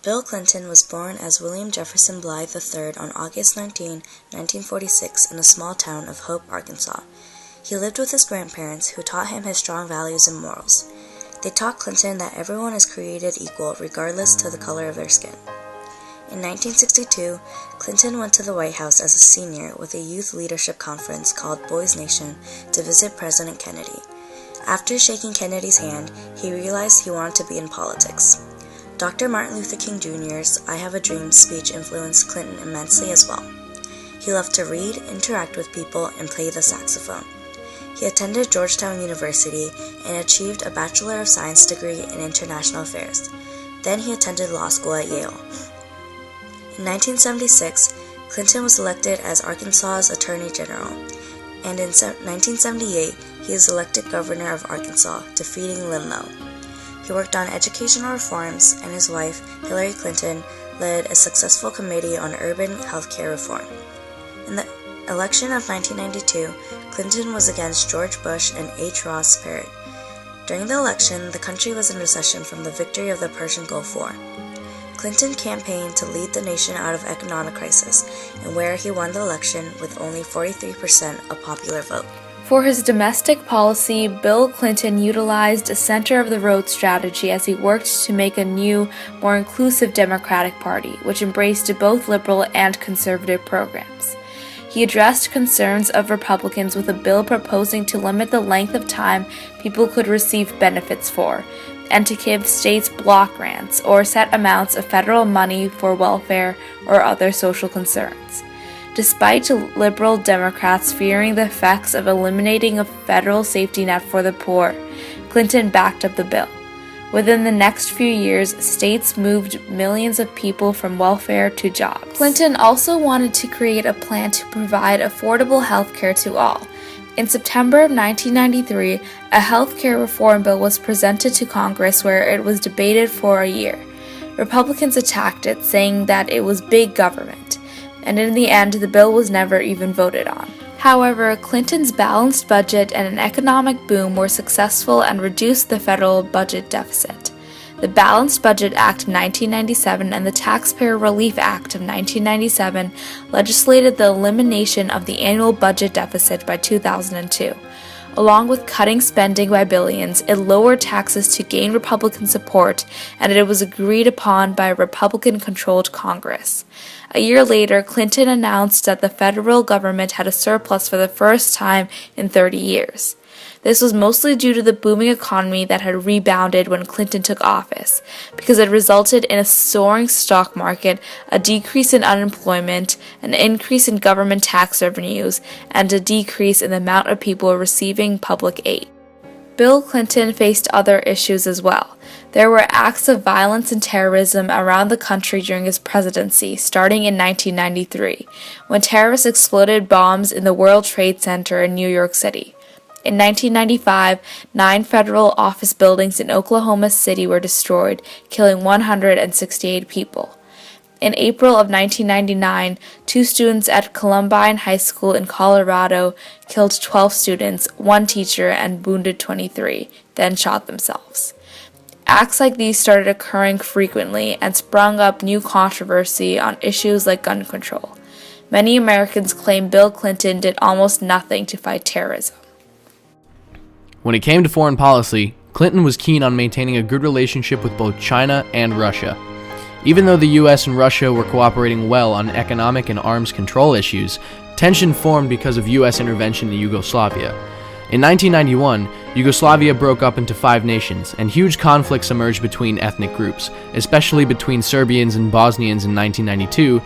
Bill Clinton was born as William Jefferson Blythe III on August 19, 1946, in a small town of Hope, Arkansas. He lived with his grandparents, who taught him his strong values and morals. They taught Clinton that everyone is created equal regardless to the color of their skin. In 1962, Clinton went to the White House as a senior with a youth leadership conference called Boys Nation to visit President Kennedy. After shaking Kennedy's hand, he realized he wanted to be in politics. Dr. Martin Luther King Jr.'s I Have a Dream speech influenced Clinton immensely as well. He loved to read, interact with people, and play the saxophone. He attended Georgetown University and achieved a Bachelor of Science degree in International Affairs. Then he attended law school at Yale. In 1976, Clinton was elected as Arkansas's Attorney General, and in 1978, he was elected governor of Arkansas, defeating Lynn Lowe. He worked on educational reforms, and his wife, Hillary Clinton, led a successful committee on urban health care reform. In the election of 1992, Clinton was against George Bush and H. Ross Perot. During the election, the country was in recession from the victory of the Persian Gulf War. Clinton campaigned to lead the nation out of economic crisis, and where he won the election with only 43% of popular vote. For his domestic policy, Bill Clinton utilized a center-of-the-road strategy as he worked to make a new, more inclusive Democratic Party, which embraced both liberal and conservative programs. He addressed concerns of Republicans with a bill proposing to limit the length of time people could receive benefits for, and to give states block grants or set amounts of federal money for welfare or other social concerns. Despite liberal Democrats fearing the effects of eliminating a federal safety net for the poor, Clinton backed up the bill. Within the next few years, states moved millions of people from welfare to jobs. Clinton also wanted to create a plan to provide affordable health care to all. In September of 1993, a health care reform bill was presented to Congress where it was debated for a year. Republicans attacked it, saying that it was big government, and in the end, the bill was never even voted on. However, Clinton's balanced budget and an economic boom were successful and reduced the federal budget deficit. The Balanced Budget Act of 1997 and the Taxpayer Relief Act of 1997 legislated the elimination of the annual budget deficit by 2002. Along with cutting spending by billions, it lowered taxes to gain Republican support, and it was agreed upon by a Republican-controlled Congress. A year later, Clinton announced that the federal government had a surplus for the first time in 30 years. This was mostly due to the booming economy that had rebounded when Clinton took office, because it resulted in a soaring stock market, a decrease in unemployment, an increase in government tax revenues, and a decrease in the amount of people receiving public aid. Bill Clinton faced other issues as well. There were acts of violence and terrorism around the country during his presidency, starting in 1993, when terrorists exploded bombs in the World Trade Center in New York City. In 1995, 9 federal office buildings in Oklahoma City were destroyed, killing 168 people. In April of 1999, 2 students at Columbine High School in Colorado killed 12 students, 1 teacher, and wounded 23, then shot themselves. Acts like these started occurring frequently and sprung up new controversy on issues like gun control. Many Americans claim Bill Clinton did almost nothing to fight terrorism. When it came to foreign policy, Clinton was keen on maintaining a good relationship with both China and Russia. Even though the US and Russia were cooperating well on economic and arms control issues, tension formed because of US intervention in Yugoslavia. In 1991, Yugoslavia broke up into 5 nations, and huge conflicts emerged between ethnic groups, especially between Serbians and Bosnians in 1992,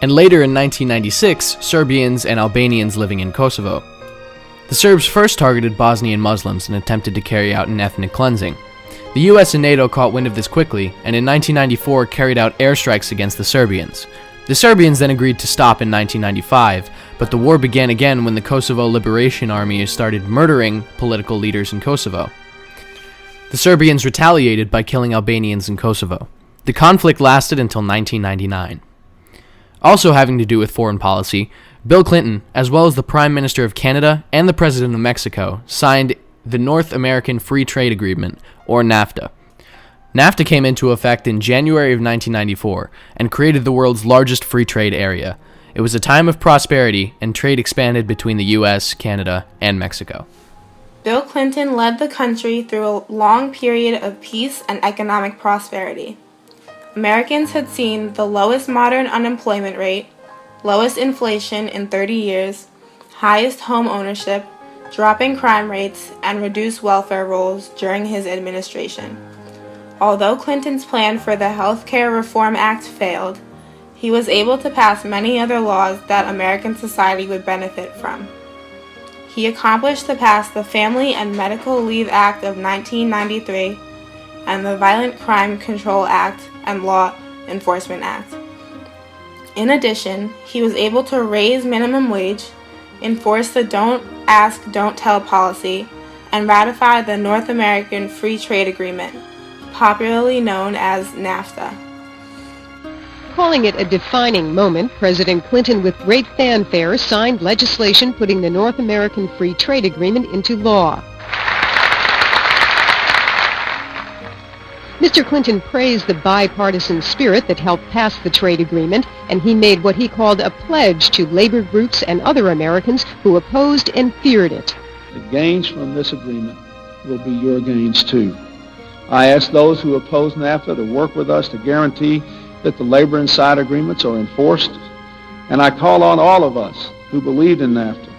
and later in 1996, Serbians and Albanians living in Kosovo. The Serbs first targeted Bosnian Muslims and attempted to carry out an ethnic cleansing. The US and NATO caught wind of this quickly, and in 1994 carried out airstrikes against the Serbians. The Serbians then agreed to stop in 1995, but the war began again when the Kosovo Liberation Army started murdering political leaders in Kosovo. The Serbians retaliated by killing Albanians in Kosovo. The conflict lasted until 1999. Also having to do with foreign policy, Bill Clinton, as well as the Prime Minister of Canada and the President of Mexico, signed the North American Free Trade Agreement, or NAFTA. NAFTA came into effect in January of 1994 and created the world's largest free trade area. It was a time of prosperity, and trade expanded between the U.S., Canada, and Mexico. Bill Clinton led the country through a long period of peace and economic prosperity. Americans had seen the lowest modern unemployment rate, lowest inflation in 30 years, highest home ownership, dropping crime rates, and reduced welfare rolls during his administration. Although Clinton's plan for the Health Care Reform Act failed, he was able to pass many other laws that American society would benefit from. He accomplished to pass the Family and Medical Leave Act of 1993 and the Violent Crime Control Act and Law Enforcement Act. In addition, he was able to raise minimum wage, enforce the Don't Ask, Don't Tell policy, and ratify the North American Free Trade Agreement, popularly known as NAFTA. Calling it a defining moment, President Clinton with great fanfare signed legislation putting the North American Free Trade Agreement into law. Mr. Clinton praised the bipartisan spirit that helped pass the trade agreement, and he made what he called a pledge to labor groups and other Americans who opposed and feared it. The gains from this agreement will be your gains too. I ask those who oppose NAFTA to work with us to guarantee that the labor and side agreements are enforced, and I call on all of us who believed in NAFTA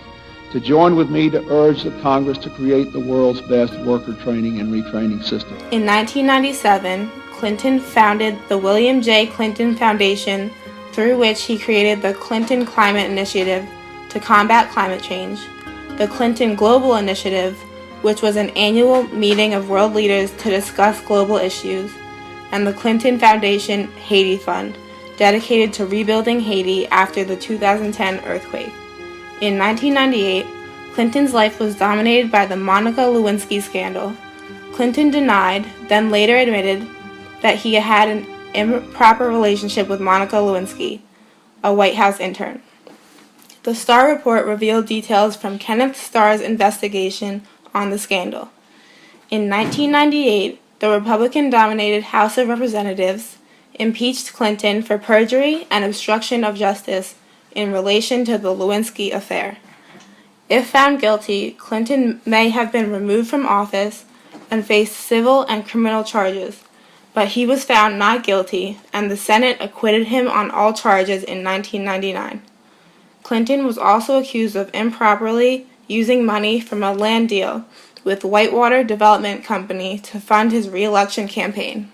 to join with me to urge the Congress to create the world's best worker training and retraining system. In 1997, Clinton founded the William J. Clinton Foundation, through which he created the Clinton Climate Initiative to combat climate change, the Clinton Global Initiative, which was an annual meeting of world leaders to discuss global issues, and the Clinton Foundation Haiti Fund, dedicated to rebuilding Haiti after the 2010 earthquake. In 1998, Clinton's life was dominated by the Monica Lewinsky scandal. Clinton denied, then later admitted, that he had an improper relationship with Monica Lewinsky, a White House intern. The Starr report revealed details from Kenneth Starr's investigation on the scandal. In 1998, the Republican-dominated House of Representatives impeached Clinton for perjury and obstruction of justice in relation to the Lewinsky affair. If found guilty, Clinton may have been removed from office and faced civil and criminal charges, but he was found not guilty, and the Senate acquitted him on all charges in 1999. Clinton was also accused of improperly using money from a land deal with Whitewater Development Company to fund his re-election campaign.